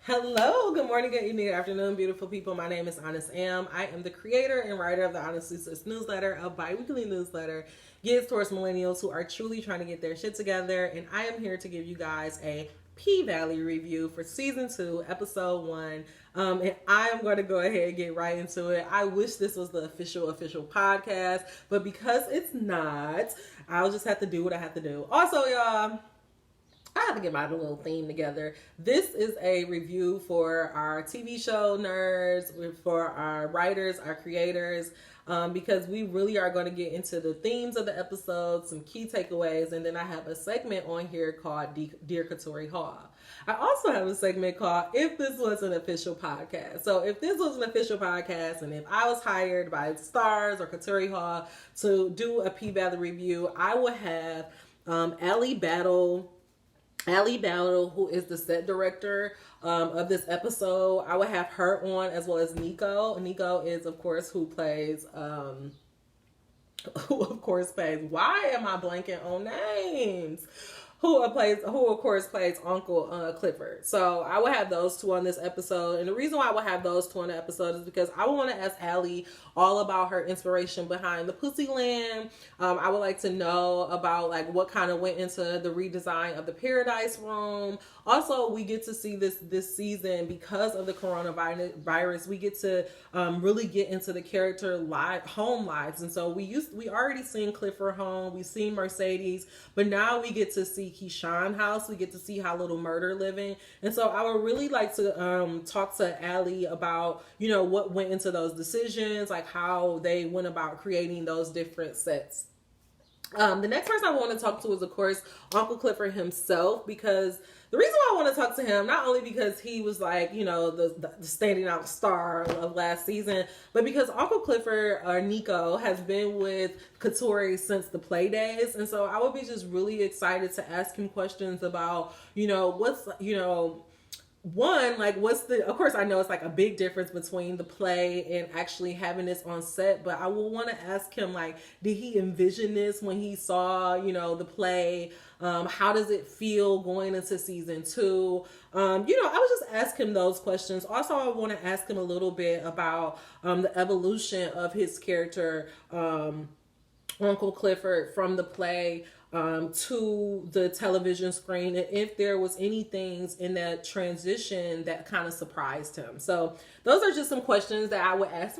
Hello, good morning, good evening, good afternoon, beautiful people. My name is Honest Am. I am the creator and writer of the Honestly Sis newsletter, a bi-weekly newsletter geared towards millennials who are truly trying to get their shit together. And I am here to give you guys a P-Vally review for season 2, episode 1. And I am going to go ahead and get right into it. I wish this was the official podcast, but because it's not, I'll just have to do what I have to do. Also, y'all, I have to get my little theme together. This is a review for our TV show nerds, for our writers, our creators, because we really are going to get into the themes of the episode, some key takeaways, and then I have a segment on here called Dear Katori Hall. I also have a segment called If This Was an Official Podcast. So if this was an official podcast and if I was hired by Stars or Katori Hall to do a P-Valley review, I would have Allie Battle, who is the set director of this episode. I would have her on, as well as Nico. Nico is, of course, who of course plays, why am I blanking on names? Who of course plays Uncle Clifford. So I would have those two on this episode. And the reason why I would have those two on the episode is because I would want to ask Allie all about her inspiration behind the Pussyland. I would like to know about like what kind of went into the redesign of the Paradise Room. Also, we get to see this season, because of the coronavirus, we get to really get into the character home lives. And so we already seen Clifford home, we've seen Mercedes, but now we get to see Keyshawn house. We get to see how Little Murder living. And so I would really like to talk to Allie about, what went into those decisions, like how they went about creating those different sets. The next person I want to talk to is, of course, Uncle Clifford himself, because the reason why I want to talk to him, not only because he was like, the standing out star of last season, but because Uncle Clifford, or Nico, has been with Katori since the play days. And so I would be just really excited to ask him questions about, of course I know it's like a big difference between the play and actually having this on set, but I will want to ask him, like, did he envision this when he saw, the play? How does it feel going into season 2? I would just ask him those questions. Also, I want to ask him a little bit about the evolution of his character, Uncle Clifford, from the play to the television screen, and if there was any things in that transition that kind of surprised him. So those are just some questions that I would ask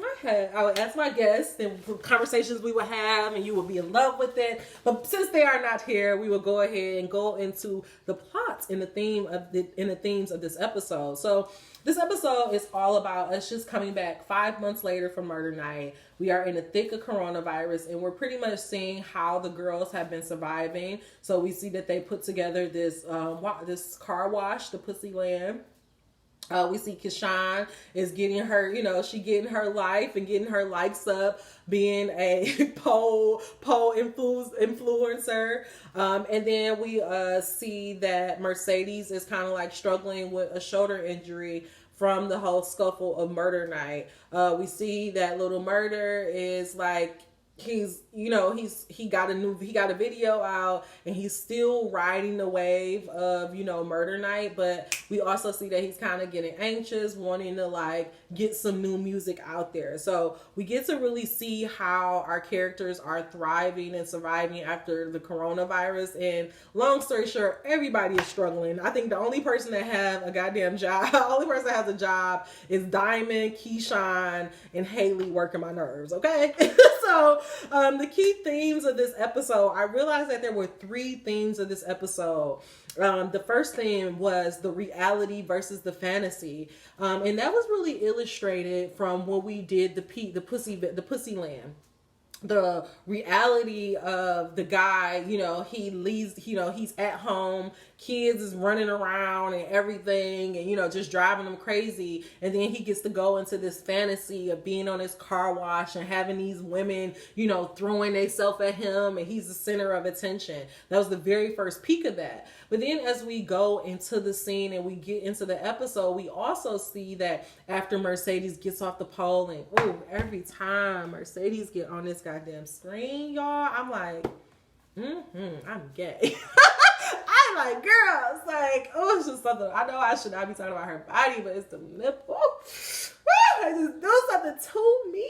my guests, and conversations we would have, and you would be in love with it. But since they are not here, we will go ahead and go into the plots and the themes of this episode. So this episode is all about us just coming back 5 months later from murder night. We are in the thick of coronavirus, and we're pretty much seeing how the girls have been surviving. So we see that they put together this car wash, the Pussyland. We see Keyshawn is getting her, she getting her life and getting her likes up, being a pole influencer. And then we see that Mercedes is kind of like struggling with a shoulder injury from the whole scuffle of murder night. We see that Little Murder is like, he got a video out, and he's still riding the wave of murder night, but we also see that he's kind of getting anxious, wanting to like get some new music out there. So we get to really see how our characters are thriving and surviving after the coronavirus. And long story short, everybody is struggling. I think the only person that have a goddamn job, the only person that has a job is Diamond, Keyshawn, and Haley working my nerves. Okay. So the key themes of this episode, I realized that there were 3 themes of this episode. The first theme was the reality versus the fantasy. And that was really illustrated from when we did the Pussyland. The reality of the guy, he leaves, he's at home, kids is running around and everything, and just driving him crazy, and then he gets to go into this fantasy of being on his car wash and having these women throwing themselves at him, and he's the center of attention. That was the very first peak of that. But then as we go into the scene and we get into the episode, we also see that after Mercedes gets off the pole, and every time Mercedes get on this goddamn screen, y'all, I'm like, I'm gay. I Like, girls, like, oh, it's just something. I know I should not be talking about her body, but it's the nipple. I just do something to me.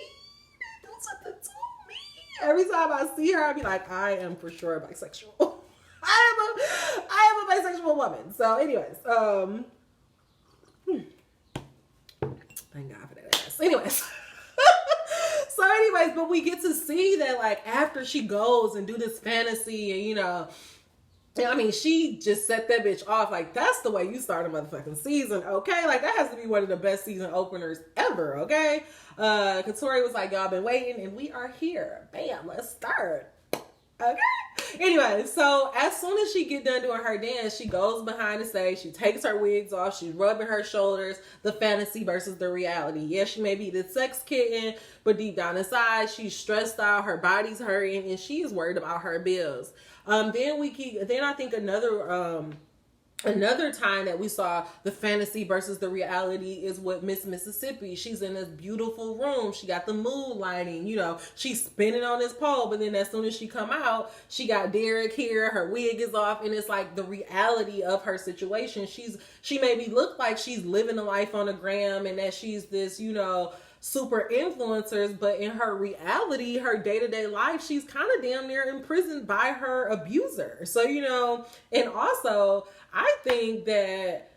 Do something to me. Every time I see her, I be like, I am for sure bisexual. I am a bisexual woman. So, anyways, thank God for that ass. Anyways. So anyways, but we get to see that, like, after she goes and do this fantasy and, you know, I mean, she just set that bitch off. Like, that's the way you start a motherfucking season, okay? Like, that has to be one of the best season openers ever, okay? Katori was like, y'all been waiting and we are here. Bam, let's start. Okay. Anyway, so as soon as she get done doing her dance, she goes behind the stage. She takes her wigs off. She's rubbing her shoulders. The fantasy versus the reality. Yes, she may be the sex kitten, but deep down inside, she's stressed out. Her body's hurting, and she is worried about her bills. Then I think another time that we saw the fantasy versus the reality is with Miss Mississippi. She's in this beautiful room. She got the mood lighting, you know, she's spinning on this pole, but then as soon as she come out, she got Derek here, her wig is off, and it's like the reality of her situation. She maybe look like she's living a life on the gram and that she's this, you know, super influencers, but in her reality, her day-to-day life, she's kind of damn near imprisoned by her abuser. So, you know, and also I think that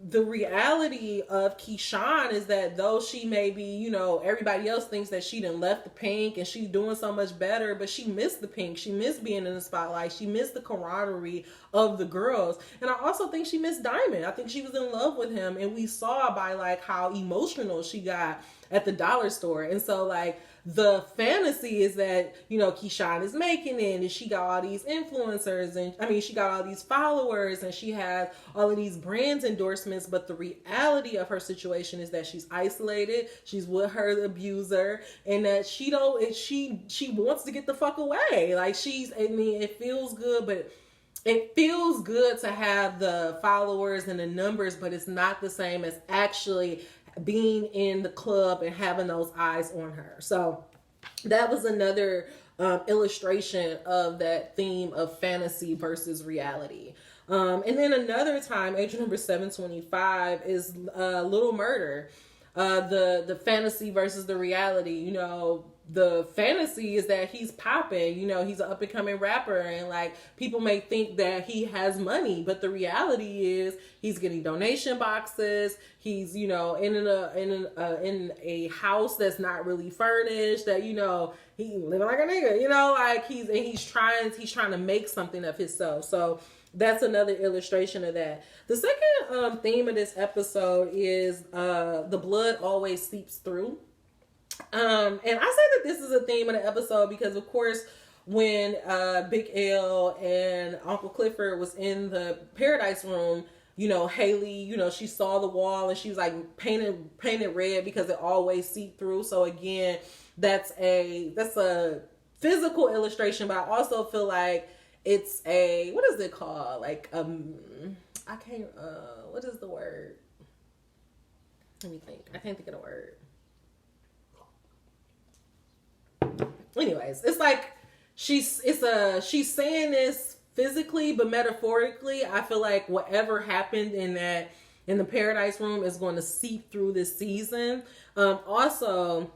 the reality of Keyshawn is that though she may be, you know, everybody else thinks that she done left the pink and she's doing so much better, but she missed the pink. She missed being in the spotlight. She missed the camaraderie of the girls. And I also think she missed Diamond. I think she was in love with him, and we saw by like how emotional she got at the dollar store. And so like the fantasy is that, you know, Keyshawn is making it and she got all these influencers and she got all these followers and she has all of these brands endorsements, but the reality of her situation is that she's isolated, she's with her abuser, and that she wants to get the fuck away. Like it feels good, but it feels good to have the followers and the numbers, but it's not the same as actually being in the club and having those eyes on her. So that was another illustration of that theme of fantasy versus reality. And then another time, age number 725 is Little Murder. The fantasy versus the reality. You know, the fantasy is that he's popping, you know, he's an up and coming rapper, and like people may think that he has money, but the reality is he's getting donation boxes. He's, you know, in a house that's not really furnished, that, you know, he living like a nigga, you know, like he's trying to make something of himself. So that's another illustration of that. The second theme of this episode is the blood always seeps through. And I say that this is a theme of the episode because, of course, when Big L and Uncle Clifford was in the Paradise Room, you know, Haley, you know, she saw the wall and she was like painted red because it always seeped through. So again, that's a physical illustration, but I also feel like it's a, what is it called? Like, I can't, what is the word? Let me think. I can't think of the word. Anyways, it's like she's saying this physically, but metaphorically, I feel like whatever happened in the Paradise Room is going to seep through this season. Also,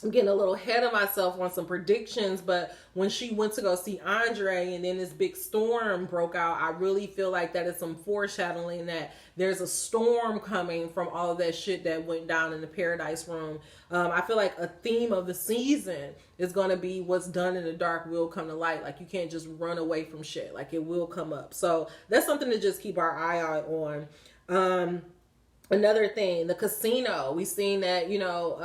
I'm getting a little ahead of myself on some predictions, but when she went to go see Andre and then this big storm broke out, I really feel like that is some foreshadowing that there's a storm coming from all of that shit that went down in the Paradise Room. I feel like a theme of the season is going to be what's done in the dark will come to light. Like, you can't just run away from shit. Like, it will come up. So that's something to just keep our eye out on. Another thing, the casino. We seen that, you know,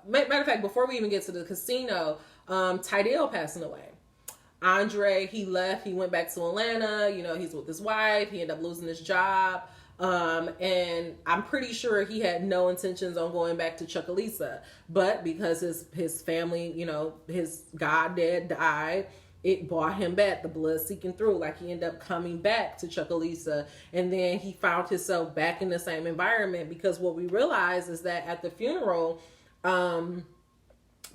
matter of fact, before we even get to the casino, Tydale passing away. Andre, he left, he went back to Atlanta, you know, he's with his wife, he ended up losing his job. And I'm pretty sure he had no intentions on going back to Chucalissa, but because his family, you know, his goddad died, it brought him back, the blood seeking through. Like, he ended up coming back to Chucalissa, and then he found himself back in the same environment, because what we realized is that at the funeral,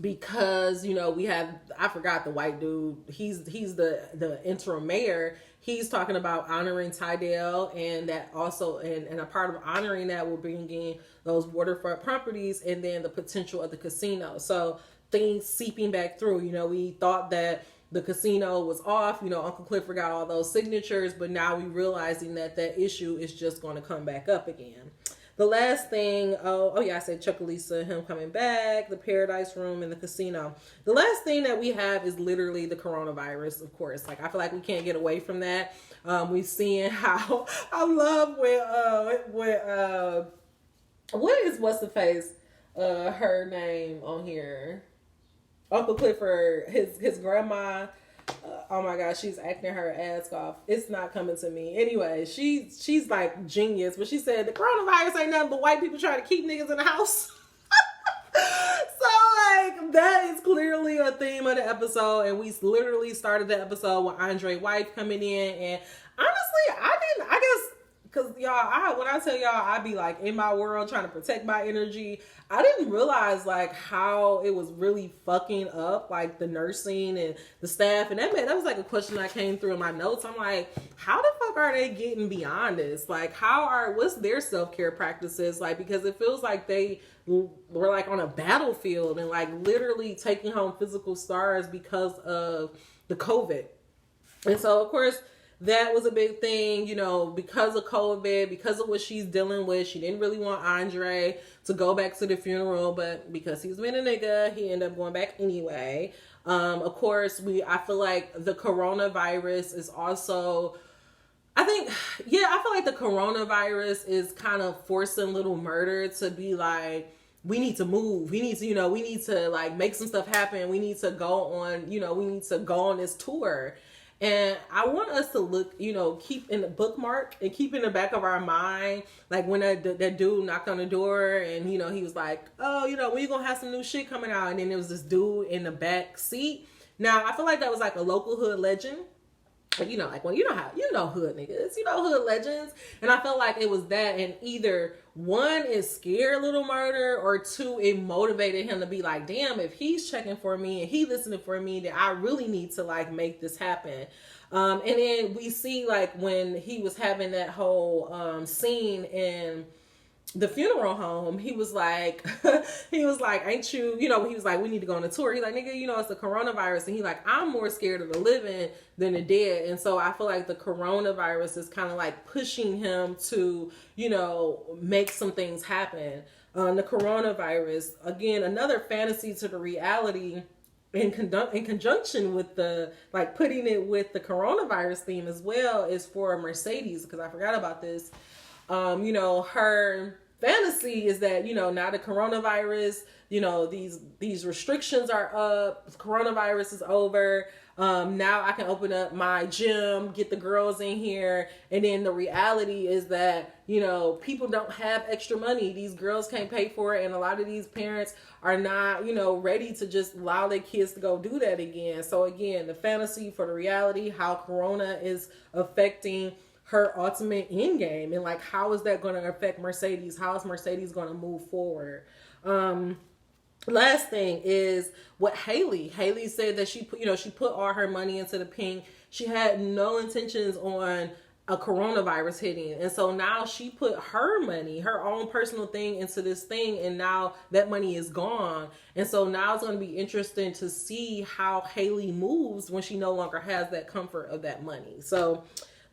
because we have, I forgot the white dude, he's the interim mayor. He's talking about honoring Tydale, and that also, and a part of honoring that will bring in those waterfront properties and then the potential of the casino. So things seeping back through. We thought that the casino was off. Uncle Clifford got all those signatures, but now we realizing that issue is just going to come back up again. The last thing, oh yeah, I said Chuckalisa, him coming back, the Paradise Room, and the casino. The last thing that we have is literally the coronavirus, of course. Like, I feel like we can't get away from that. We've seen how, I love what's the face, her name on here? Uncle Clifford, his grandma. Oh my gosh, she's acting her ass off. It's not coming to me. Anyway, she's like genius, but she said the coronavirus ain't nothing but white people trying to keep niggas in the house. So like, that is clearly a theme of the episode, and we literally started the episode with Andre White coming in, and honestly, I guess, because y'all, when I tell y'all I be like in my world trying to protect my energy, I didn't realize like how it was really fucking up like the nursing and the staff, and that was like a question that came through in my notes. I'm like, how the fuck are they getting beyond this? Like, what's their self-care practices like? Because it feels like they were like on a battlefield and like literally taking home physical stars because of the COVID. And so of course that was a big thing, because of COVID, because of what she's dealing with. She didn't really want Andre to go back to the funeral, but because he's been a nigga, he ended up going back anyway. Of course, I feel like the coronavirus is also, I feel like the coronavirus is kind of forcing Little Murder to be like, we need to move. We need to like make some stuff happen. We need to go on this tour. And I want us to look, keep in the bookmark and keep in the back of our mind, like when that dude knocked on the door and, he was like, oh, when you gonna have some new shit coming out? And then there was this dude in the back seat. Now, I feel like that was like a local hood legend. Like when hood niggas, hood legends. And I felt like it was that, and either one, is scared Little Murder, or two, it motivated him to be like, damn, if he's checking for me and he listening for me, then I really need to like make this happen. And then we see like when he was having that whole scene in the funeral home, he was like, ain't you, he was like, we need to go on a tour. He's like, nigga, it's the coronavirus. And he like, I'm more scared of the living than the dead. And so I feel like the coronavirus is kind of like pushing him to, make some things happen. The coronavirus, again, another fantasy to the reality in conjunction with the, like putting it with the coronavirus theme as well, is for Mercedes, because I forgot about this. Her fantasy is that, now the coronavirus, these restrictions are up, coronavirus is over. Now I can open up my gym, get the girls in here. And then the reality is that, people don't have extra money. These girls can't pay for it. And a lot of these parents are not, ready to just allow their kids to go do that again. So again, the fantasy for the reality, how Corona is affecting her ultimate end game, and like, how is that going to affect Mercedes? How is Mercedes going to move forward? Last thing is what Haley said, that she put all her money into the pink. She had no intentions on a coronavirus hitting, and so now she put her money, her own personal thing, into this thing, and now that money is gone. And so now it's going to be interesting to see how Haley moves when she no longer has that comfort of that money. So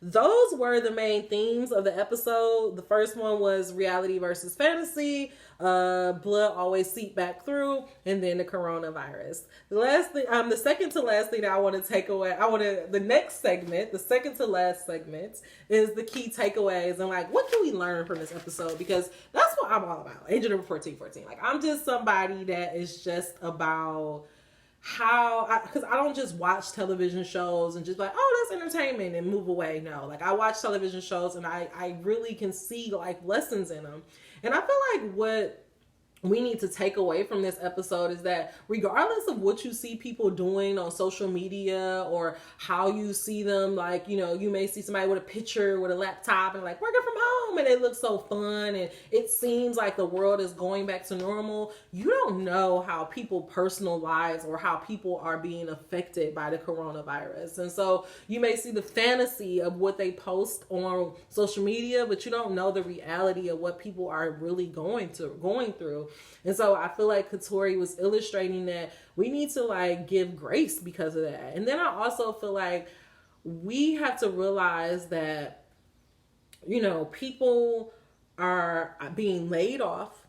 those were the main themes of the episode. The first one was reality versus fantasy. Blood always seep back through, and then the coronavirus. The last thing, the second to last thing that I want to take away, the second to last segment is the key takeaways, and like, what can we learn from this episode? Because that's what I'm all about. Agent number 1414. Like, I'm just somebody that is just about because I don't just watch television shows and just like, oh, that's entertainment, and move away. No, like, I watch television shows and I really can see like lessons in them. And I feel like what we need to take away from this episode is that regardless of what you see people doing on social media or how you see them, like, you know, you may see somebody with a picture with a laptop and like working from home and it looks so fun and it seems like the world is going back to normal. You don't know how people personal lives or how people are being affected by the coronavirus. And so you may see the fantasy of what they post on social media, but you don't know the reality of what people are really going through. And so I feel like Katori was illustrating that we need to like give grace because of that. And then I also feel like we have to realize that, you know, people are being laid off.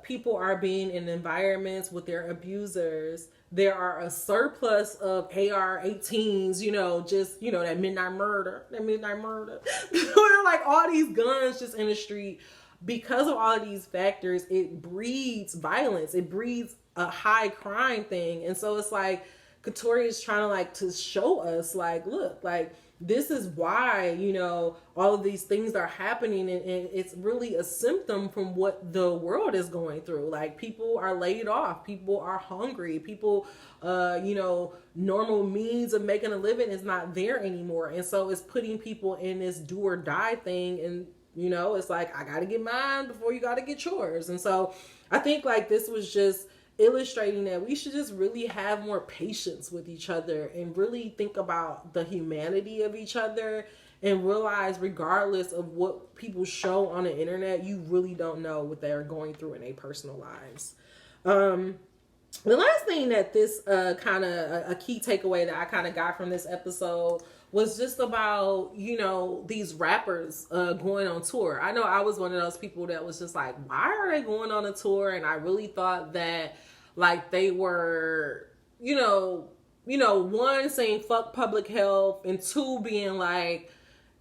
People are being in environments with their abusers. There are a surplus of AR-18s, you know, just, you know, that midnight murder. Like all these guns just in the street. Because of all of these factors, it breeds violence. It breeds a high crime thing. And so it's like Katori is trying to like to show us like, look, like this is why, you know, all of these things are happening. And it's really a symptom from what the world is going through. Like people are laid off. People are hungry. People, you know, normal means of making a living is not there anymore. And so it's putting people in this do or die thing. And you know, it's like, I got to get mine before you got to get yours. And so I think like this was just illustrating that we should just really have more patience with each other and really think about the humanity of each other and realize regardless of what people show on the internet, you really don't know what they're going through in their personal lives. The last thing that this kind of a key takeaway that I kind of got from this episode was just about, you know, these rappers going on tour. I know I was one of those people that was just like, why are they going on a tour? And I really thought that like they were, you know, one saying fuck public health and two being like,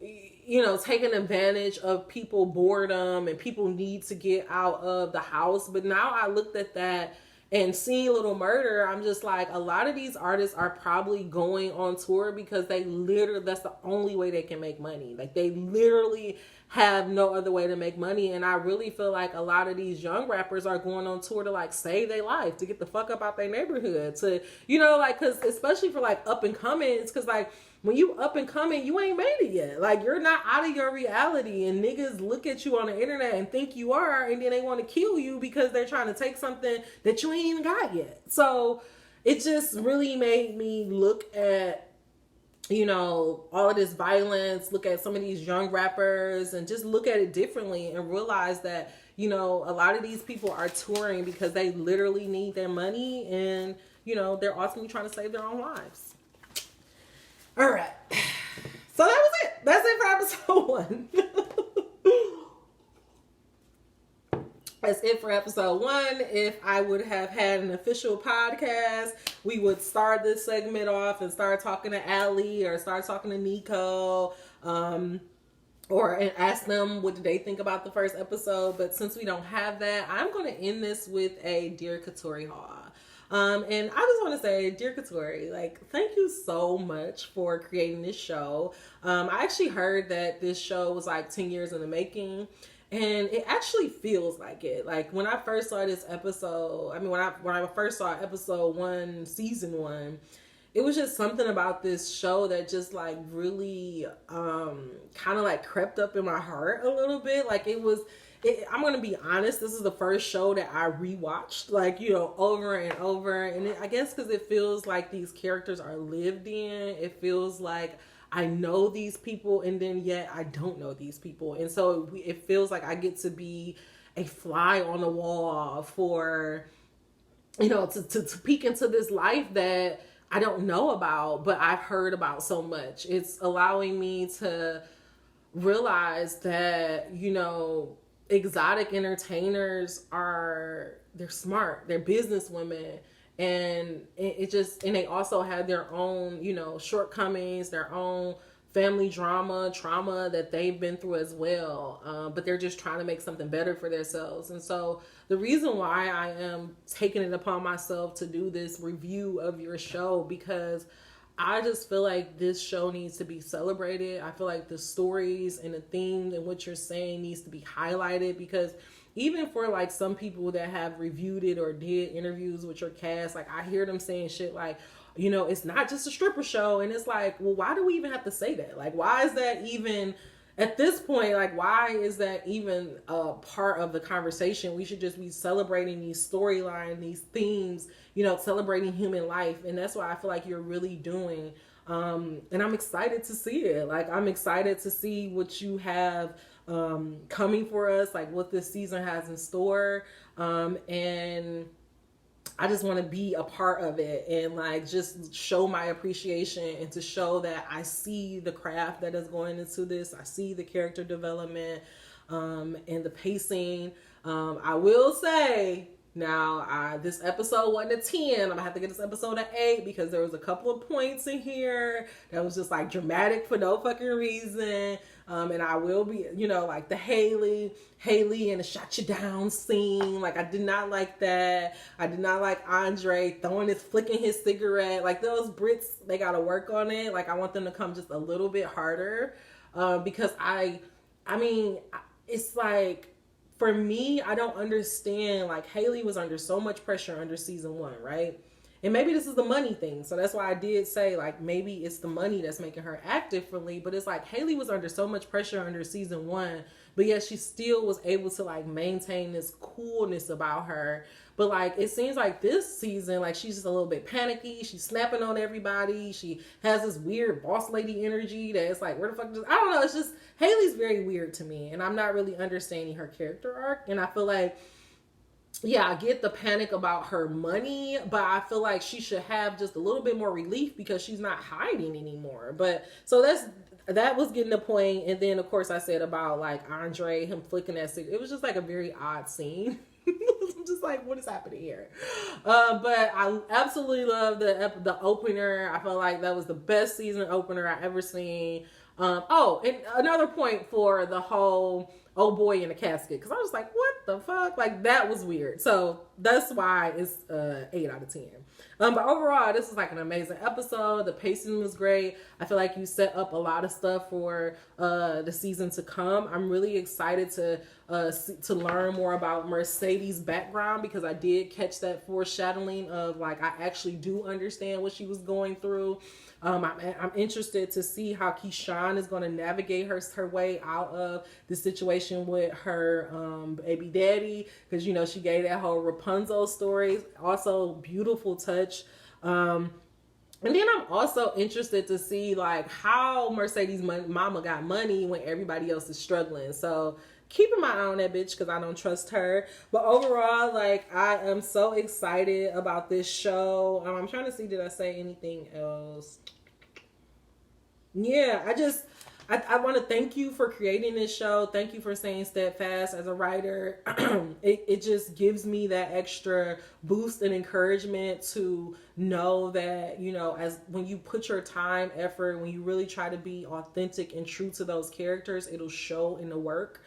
you know, taking advantage of people boredom and people need to get out of the house. But now I looked at that and seeing Little Murder, I'm just like, a lot of these artists are probably going on tour because they literally, that's the only way they can make money. Like they literally have no other way to make money. And I really feel like a lot of these young rappers are going on tour to like save their life, to get the fuck up out their neighborhood, to, you know, like, cause especially for like up and comings, cause like when you up and coming, you ain't made it yet. Like you're not out of your reality and niggas look at you on the internet and think you are, and then they want to kill you because they're trying to take something that you ain't even got yet. So it just really made me look at, you know, all of this violence, look at some of these young rappers and just look at it differently and realize that, you know, a lot of these people are touring because they literally need their money and, you know, they're ultimately trying to save their own lives. All right. So that was it. That's it for episode 1. That's it for episode 1. If I would have had an official podcast, we would start this segment off and start talking to Allie or start talking to Nico, or ask them what did they think about the first episode. But since we don't have that, I'm going to end this with a Dear Katori haul. And I just want to say, Dear Katori, like, thank you so much for creating this show. I actually heard that this show was like 10 years in the making. And it actually feels like it. Like when I first saw this episode, I mean, when I first saw episode 1, season 1, it was just something about this show that just like really kind of like crept up in my heart a little bit. Like I'm going to be honest, this is the first show that I rewatched, like, you know, over and over. And I guess because it feels like these characters are lived in. It feels like I know these people and then yet I don't know these people. And so it feels like I get to be a fly on the wall for, you know, to peek into this life that I don't know about, but I've heard about so much. It's allowing me to realize that, you know, exotic entertainers they're smart, they're business women. And and they also have their own, you know, shortcomings, their own family trauma that they've been through as well. But they're just trying to make something better for themselves. And so the reason why I am taking it upon myself to do this review of your show, because I just feel like this show needs to be celebrated. I feel like the stories and the themes and what you're saying needs to be highlighted, because even for like some people that have reviewed it or did interviews with your cast, like I hear them saying shit like, you know, it's not just a stripper show. And it's like, well, why do we even have to say that? Like, why is that even at this point? Like, why is that even a part of the conversation? We should just be celebrating these storylines, these themes, you know, celebrating human life. And that's why I feel like you're really doing. And I'm excited to see it. Like, I'm excited to see what you have coming for us, like what this season has in store. And I just want to be a part of it and like just show my appreciation and to show that I see the craft that is going into this. I see the character development and the pacing. I will say now, this episode wasn't a 10. I'm gonna have to get this episode an 8 because there was a couple of points in here that was just like dramatic for no fucking reason. And I will be, you know, like the Haley and the shot you down scene. Like, I did not like that. I did not like Andre flicking his cigarette. Like, those Brits, they got to work on it. Like, I want them to come just a little bit harder. Because I mean, it's like, for me, I don't understand. Like, Haley was under so much pressure under season 1, right? And maybe this is the money thing. So that's why I did say, like, maybe it's the money that's making her act differently. But it's like Haley was under so much pressure under season 1, but yet she still was able to, like, maintain this coolness about her. But, like, it seems like this season, like, she's just a little bit panicky. She's snapping on everybody. She has this weird boss lady energy that it's like, where the fuck I don't know. It's just, Haley's very weird to me. And I'm not really understanding her character arc. And I feel like, yeah, I get the panic about her money, but I feel like she should have just a little bit more relief because she's not hiding anymore. But so that was getting the point. And then of course I said about like Andre, him flicking that cigarette. It was just like a very odd scene. I'm just like, what is happening here? But I absolutely love the opener. I felt like that was the best season opener I ever seen. Oh, and another point for the whole oh boy in a casket, because I was like, what the fuck? Like, that was weird. So that's why it's 8 out of 10. But overall, this was like an amazing episode. The pacing was great. I feel like you set up a lot of stuff for the season to come. I'm really excited to learn more about Mercedes' background, because I did catch that foreshadowing of like, I actually do understand what she was going through. I'm interested to see how Keyshawn is going to navigate her way out of the situation with her baby daddy, because you know she gave that whole Rapunzel story. Also, beautiful touch. And then I'm also interested to see like how Mercedes' mama got money when everybody else is struggling. So keeping my eye on that bitch because I don't trust her. But overall, like, I am so excited about this show. I'm trying to see, did I say anything else? Yeah, I want to thank you for creating this show. Thank you for staying steadfast as a writer. It just gives me that extra boost and encouragement to know that, you know, as when you put your time, effort, when you really try to be authentic and true to those characters, it'll show in the work.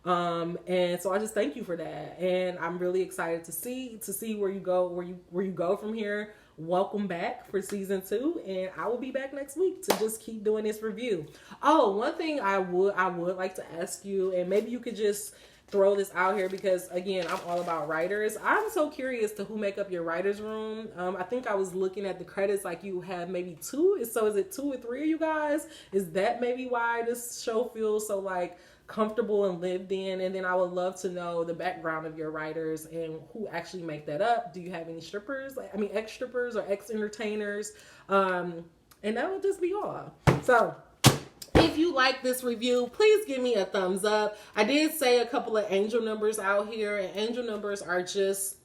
And so I just thank you for that. And I'm really excited to see where you go from here. Welcome back for season 2, and I will be back next week to just keep doing this review. Oh, one thing I would like to ask you, and maybe you could just throw this out here because again, I'm all about writers. I'm so curious to who make up your writers room. I think I was looking at the credits, like you have maybe 2. So is it 2 or 3 of you guys? Is that maybe why this show feels so like comfortable and lived in? And then I would love to know the background of your writers and who actually make that up. Do you have any strippers? Ex-strippers or ex-entertainers? And that would just be all. So if you like this review, please give me a thumbs up. I did say a couple of angel numbers out here, and angel numbers are just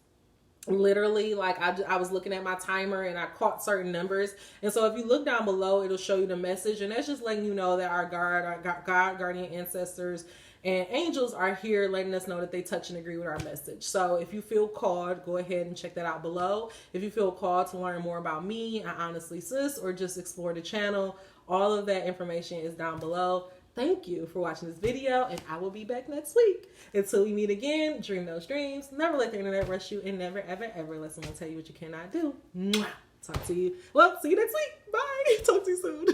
literally like I was looking at my timer and I caught certain numbers, and so if you look down below, it'll show you the message, and that's just letting you know that our God, guardian ancestors and angels are here letting us know that they touch and agree with our message. So if you feel called, go ahead and check that out below. If you feel called to learn more about me, I Honestly Sis, or just explore the channel, all of that information is down below. Thank you for watching this video, and I will be back next week. Until we meet again, dream those dreams. Never let the internet rush you, and never, ever, ever let someone tell you what you cannot do. Mwah. Talk to you. Well, see you next week. Bye. Talk to you soon.